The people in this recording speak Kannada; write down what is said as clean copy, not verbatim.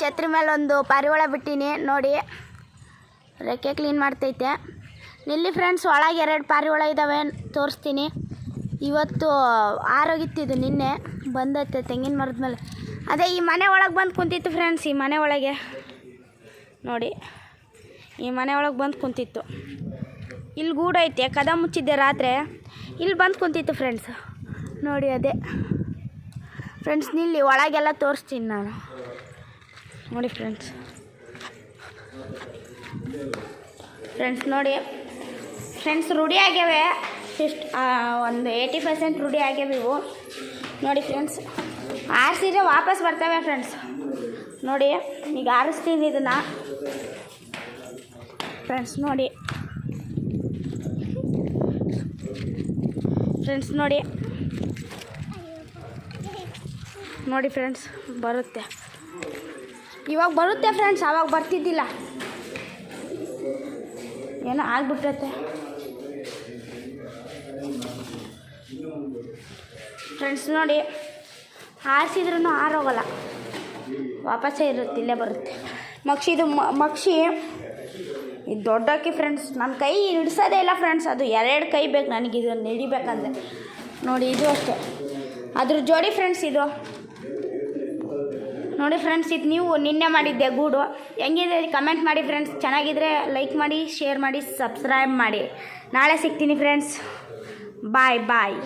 ಛತ್ರಿ ಮೇಲೆ ಒಂದು ಪಾರಿವಾಳ ಬಿಟ್ಟಿನಿ ನೋಡಿ, ರೆಕ್ಕೆ ಕ್ಲೀನ್ ಮಾಡ್ತೈತೆ. ನಿಲ್ಲಿ ಫ್ರೆಂಡ್ಸ್, ಒಳಗೆ 2 ಪಾರಿವಾಳ ಇದ್ದಾವೆ, ತೋರಿಸ್ತೀನಿ. ಇವತ್ತು ಆರೋಗಿತ್ತಿದ್ದು, ನಿನ್ನೆ ಬಂದೈತೆ ತೆಂಗಿನ ಮರದ ಮೇಲೆ. ಅದೇ ಈ ಮನೆ ಒಳಗೆ ಬಂದು ಕುಂತಿತ್ತು ಫ್ರೆಂಡ್ಸ್. ಈ ಮನೆ ಒಳಗೆ ನೋಡಿ, ಈ ಮನೆ ಒಳಗೆ ಬಂದು ಕುಂತಿತ್ತು. ಇಲ್ಲಿ ಗೂಡು ಐತೆ, ಕದ ಮುಚ್ಚಿದ್ದೆ ರಾತ್ರಿ, ಇಲ್ಲಿ ಬಂದು ಕುಂತಿತ್ತು ಫ್ರೆಂಡ್ಸ್ ನೋಡಿ. ಅದೇ ಫ್ರೆಂಡ್ಸ್, ನಿಲ್ಲಿ ಒಳಗೆಲ್ಲ ತೋರಿಸ್ತೀನಿ ನಾನು ನೋಡಿ ಫ್ರೆಂಡ್ಸ್. ನೋಡಿ ಫ್ರೆಂಡ್ಸ್, ರೂಢಿ ಆಗ್ಯಾವೆ. ಒಂದು 80% ರೂಢಿ ಆಗ್ಯಾವೆ ಇವು ನೋಡಿ ಫ್ರೆಂಡ್ಸ್. ಆರಿಸಿದ್ರೆ ವಾಪಸ್ ಬರ್ತವೆ ಫ್ರೆಂಡ್ಸ್ ನೋಡಿ. ಈಗ ಆರಿಸ್ತೀನಿ ಇದನ್ನು ಫ್ರೆಂಡ್ಸ್ ನೋಡಿ. ಫ್ರೆಂಡ್ಸ್ ನೋಡಿ ಫ್ರೆಂಡ್ಸ್, ಬರುತ್ತೆ ಇವಾಗ ಬರುತ್ತೆ ಫ್ರೆಂಡ್ಸ್, ಆವಾಗ ಬರ್ತಿದ್ದಿಲ್ಲ, ಏನೋ ಆಗ್ಬಿಟ್ಟೈತೆ ಫ್ರೆಂಡ್ಸ್ ನೋಡಿ. ಆರಿಸಿದ್ರೂ ಆರೋಗಲ್ಲ, ವಾಪಸ್ಸೇ ಇರುತ್ತೆ, ಇಲ್ಲೇ ಬರುತ್ತೆ. ಮಕ್ಷಿ ಇದು ದೊಡ್ಡ ಅಕ್ಕಿ ಫ್ರೆಂಡ್ಸ್. ನನ್ನ ಕೈ ಹಿಡ್ಸೋದೇ ಇಲ್ಲ ಫ್ರೆಂಡ್ಸ್, ಅದು 2 ಕೈ ಬೇಕು ನನಗೆ ಇದನ್ನು ಹಿಡಿಬೇಕಂದ್ರೆ ನೋಡಿ. ಇದು ಅಷ್ಟೇ ಅದ್ರ ಜೋಡಿ ಫ್ರೆಂಡ್ಸ್ ಇದು ನೋಡಿ ಫ್ರೆಂಡ್ಸ್. ಇದು ನೀವು ನಿನ್ನೆ ಮಾಡಿದ್ದೆ ಗೂಡು, ಹೆಂಗಿದೆ ಕಮೆಂಟ್ ಮಾಡಿ ಫ್ರೆಂಡ್ಸ್. ಚೆನ್ನಾಗಿದ್ರೆ ಲೈಕ್ ಮಾಡಿ, ಶೇರ್ ಮಾಡಿ, ಸಬ್ಸ್ಕ್ರೈಬ್ ಮಾಡಿ. ನಾಳೆ ಸಿಗ್ತೀನಿ ಫ್ರೆಂಡ್ಸ್. ಬಾಯ್ ಬಾಯ್.